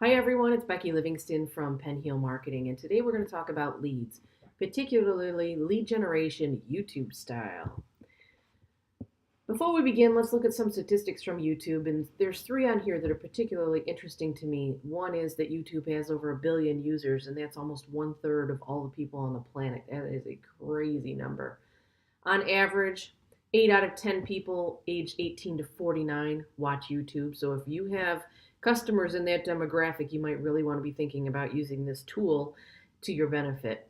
Hi everyone, it's Becky Livingston from Pen Heel Marketing, and today we're going to talk about leads, particularly lead generation YouTube style. Before we begin, let's look at some statistics from YouTube, and there's three on here that are particularly interesting to me. One is that YouTube has over 1 billion users, and that's almost 1/3 of all the people on the planet. That is a crazy number. On average, 8 out of 10 people aged 18 to 49 watch YouTube. So if you have customers in that demographic, you might really want to be thinking about using this tool to your benefit.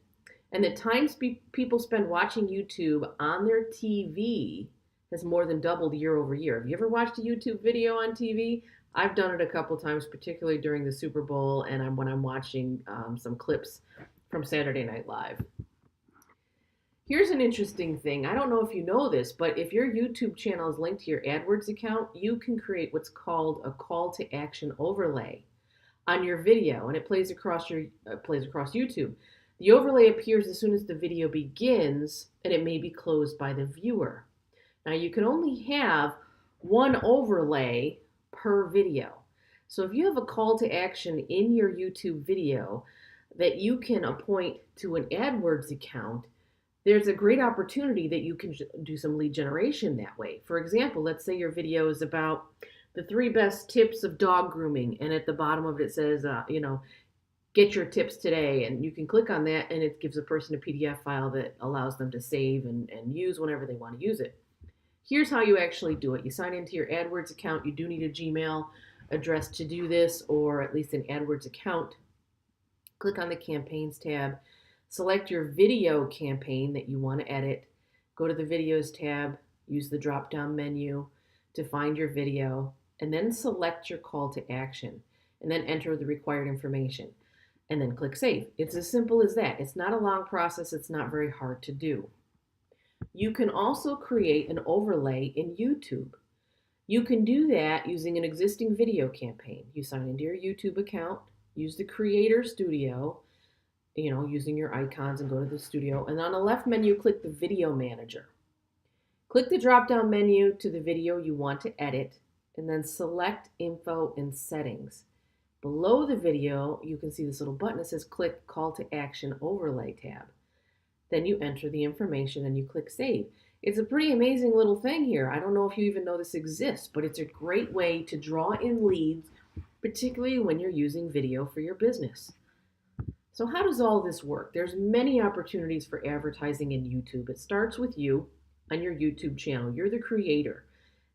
And the time people spend watching YouTube on their TV has more than doubled year over year. Have you ever watched a YouTube video on TV? I've done it a couple times, particularly during the Super Bowl and when I'm watching some clips from Saturday Night Live. Here's an interesting thing. I don't know if you know this, but if your YouTube channel is linked to your AdWords account, you can create what's called a call to action overlay on your video, and it plays across YouTube. The overlay appears as soon as the video begins, and it may be closed by the viewer. Now, you can only have one overlay per video. So if you have a call to action in your YouTube video that you can appoint to an AdWords account, there's a great opportunity that you can do some lead generation that way. For example, let's say your video is about the 3 best tips of dog grooming, and at the bottom of it says, get your tips today, and you can click on that, and it gives a person a PDF file that allows them to save and use whenever they want to use it. Here's how you actually do it. You sign into your AdWords account. You do need a Gmail address to do this, or at least an AdWords account. Click on the Campaigns tab. Select your video campaign that you want to edit. Go to the Videos tab, use the drop-down menu to find your video, and then select your call to action, and then enter the required information, and then click Save. It's as simple as that. It's not a long process. It's not very hard to do. You can also create an overlay in YouTube. You can do that using an existing video campaign. You sign into your YouTube account, use the Creator Studio, using your icons, and go to the studio. And on the left menu, click the Video Manager. Click the drop-down menu to the video you want to edit, and then select Info and Settings. Below the video, you can see this little button that says Click Call to Action Overlay tab. Then you enter the information and you click Save. It's a pretty amazing little thing here. I don't know if you even know this exists, but it's a great way to draw in leads, particularly when you're using video for your business. So how does all this work? There's many opportunities for advertising in YouTube. It starts with you on your YouTube channel. You're the creator.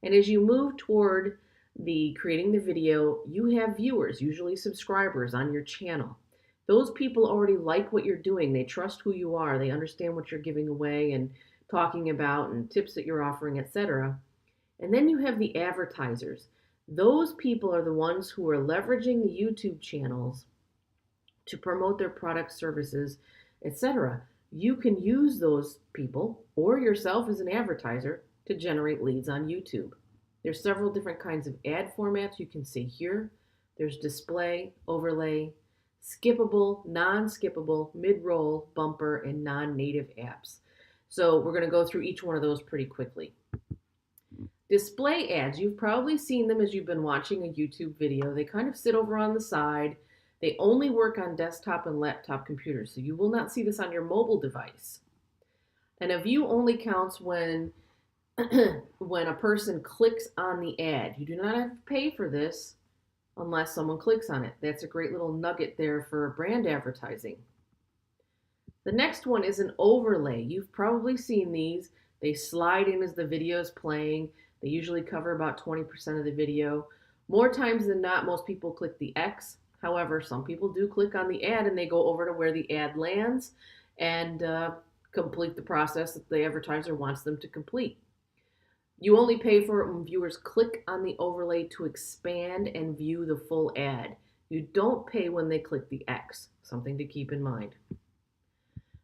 And as you move toward creating the video, you have viewers, usually subscribers on your channel. Those people already like what you're doing. They trust who you are. They understand what you're giving away and talking about and tips that you're offering, etc. And then you have the advertisers. Those people are the ones who are leveraging the YouTube channels to promote their products, services, etc. You can use those people or yourself as an advertiser to generate leads on YouTube. There's several different kinds of ad formats you can see here. There's display, overlay, skippable, non-skippable, mid-roll, bumper, and non-native apps. So we're going to go through each one of those pretty quickly. Display ads, you've probably seen them as you've been watching a YouTube video. They kind of sit over on the side. They only work on desktop and laptop computers, so you will not see this on your mobile device. And a view only counts when a person clicks on the ad. You do not have to pay for this unless someone clicks on it. That's a great little nugget there for brand advertising. The next one is an overlay. You've probably seen these. They slide in as the video is playing. They usually cover about 20% of the video. More times than not, most people click the X. However, some people do click on the ad and they go over to where the ad lands and complete the process that the advertiser wants them to complete. You only pay for it when viewers click on the overlay to expand and view the full ad. You don't pay when they click the X, something to keep in mind.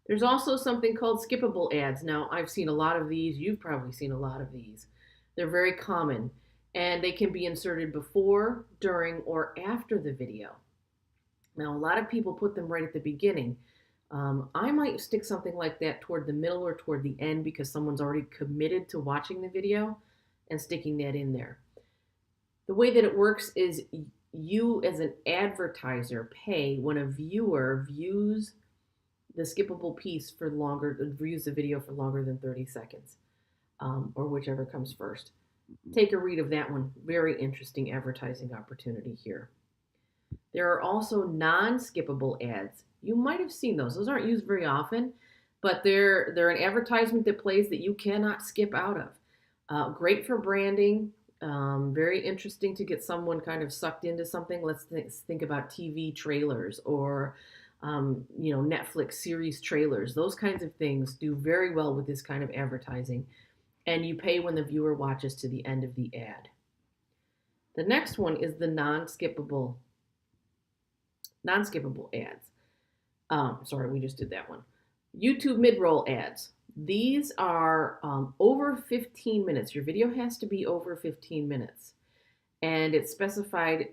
There's also something called skippable ads. Now, I've seen a lot of these. You've probably seen a lot of these. They're very common, and they can be inserted before, during, or after the video. Now, a lot of people put them right at the beginning. I might stick something like that toward the middle or toward the end because someone's already committed to watching the video and sticking that in there. The way that it works is you as an advertiser pay when a viewer views the skippable piece for longer, views the video for longer than 30 seconds, or whichever comes first. Take a read of that one. Very interesting advertising opportunity here. There are also non-skippable ads. You might have seen those. Those aren't used very often, but they're an advertisement that plays that you cannot skip out of. Great for branding. Very interesting to get someone kind of sucked into something. Let's think about TV trailers or Netflix series trailers. Those kinds of things do very well with this kind of advertising, and you pay when the viewer watches to the end of the ad. The next one is the non-skippable ads. Sorry, we just did that one. YouTube mid-roll ads. These are over 15 minutes. Your video has to be over 15 minutes, and it's specified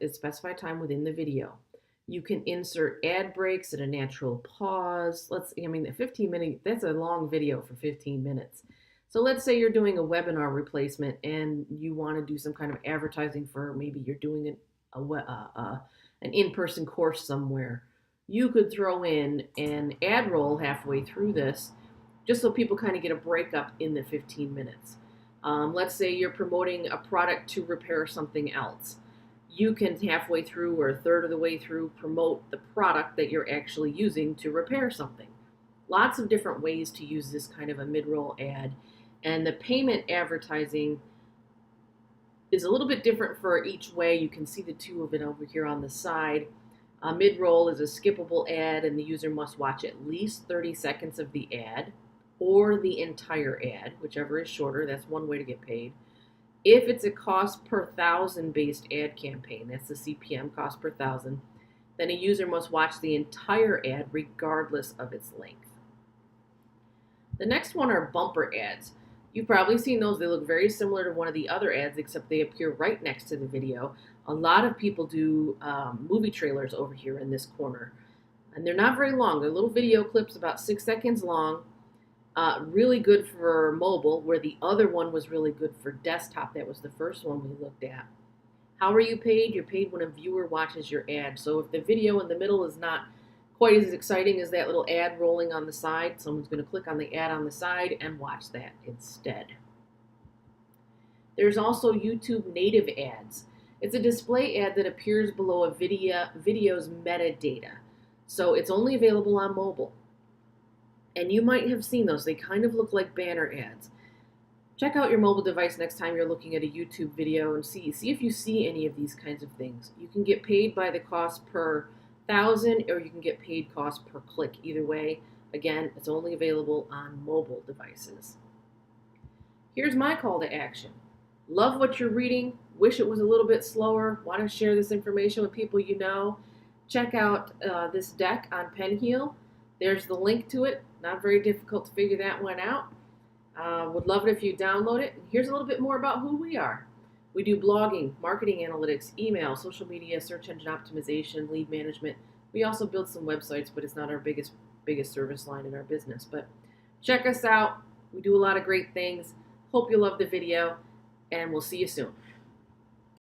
time within the video. You can insert ad breaks at a natural pause. The 15 minute, that's a long video for 15 minutes. So let's say you're doing a webinar replacement and you want to do some kind of advertising for, maybe you're doing an in-person course somewhere. You could throw in an ad roll halfway through this, just so people kind of get a breakup in the 15 minutes. Let's say you're promoting a product to repair something else. You can halfway through or a third of the way through promote the product that you're actually using to repair something. Lots of different ways to use this kind of a mid-roll ad. And the payment advertising is a little bit different for each way. You can see the two of it over here on the side. Mid-roll is a skippable ad, and the user must watch at least 30 seconds of the ad or the entire ad, whichever is shorter. That's one way to get paid. If it's a cost per thousand based ad campaign, that's the CPM, cost per thousand, then a user must watch the entire ad regardless of its length. The next one are bumper ads. You've probably seen those. They look very similar to one of the other ads, except they appear right next to the video. A lot of people do movie trailers over here in this corner, and they're not very long. They're little video clips about 6 seconds long. Really good for mobile, where the other one was really good for desktop. That was the first one we looked at. How are you paid? You're paid when a viewer watches your ad. So if the video in the middle is not quite as exciting as that little ad rolling on the side, someone's going to click on the ad on the side and watch that instead. There's also YouTube native ads. It's a display ad that appears below a video's metadata. So it's only available on mobile. And you might have seen those. They kind of look like banner ads. Check out your mobile device next time you're looking at a YouTube video and see if you see any of these kinds of things. You can get paid by the cost per thousand, or you can get paid cost per click. Either way, again, it's only available on mobile devices. Here's my call to action. Love what you're reading. Wish it was a little bit slower. Want to share this information with people you know. Check out this deck on Penheal. There's the link to it. Not very difficult to figure that one out. Would love it if you download it. And here's a little bit more about who we are. We do blogging, marketing analytics, email, social media, search engine optimization, lead management. We also build some websites, but it's not our biggest service line in our business. But check us out. We do a lot of great things. Hope you love the video, and we'll see you soon.